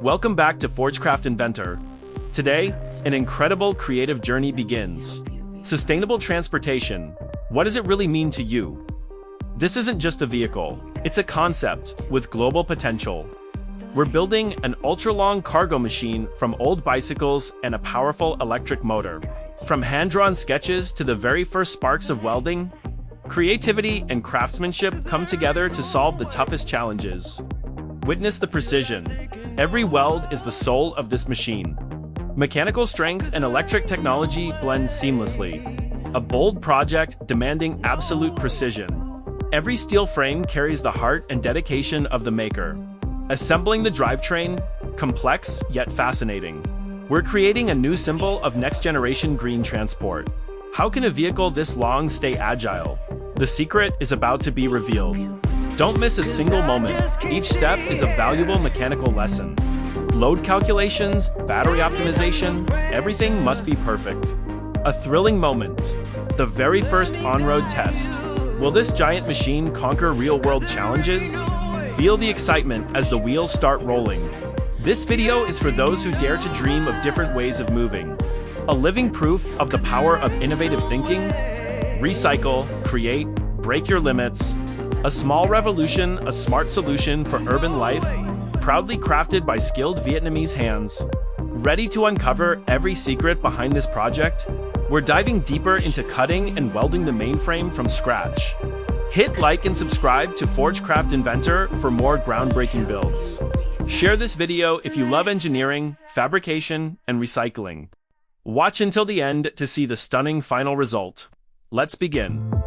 Welcome back to ForgeCraft Inventor. Today, an incredible creative journey begins. Sustainable transportation. What does it really mean to you? This isn't just a vehicle, it's a concept with global potential. We're building an ultra-long cargo machine from old bicycles and a powerful electric motor. From hand-drawn sketches to the very first sparks of welding, creativity and craftsmanship come together to solve the toughest challenges. Witness the precision. Every weld is the soul of this machine. Mechanical strength and electric technology blend seamlessly. A bold project demanding absolute precision. Every steel frame carries the heart and dedication of the maker. Assembling the drivetrain, complex yet fascinating. We're creating a new symbol of next-generation green transport. How can a vehicle this long stay agile? The secret is about to be revealed. Don't miss a single moment. Each step is a valuable mechanical lesson. Load calculations, battery optimization, everything must be perfect. A thrilling moment. The very first on-road test. Will this giant machine conquer real-world challenges? Feel the excitement as the wheels start rolling. This video is for those who dare to dream of different ways of moving. A living proof of the power of innovative thinking. Recycle, create, break your limits. A small revolution, a smart solution for urban life, proudly crafted by skilled Vietnamese hands. Ready to uncover every secret behind this project? We're diving deeper into cutting and welding the mainframe from scratch. Hit like and subscribe to ForgeCraft Inventor for more groundbreaking builds. Share this video if you love engineering, fabrication, and recycling. Watch until the end to see the stunning final result. Let's begin.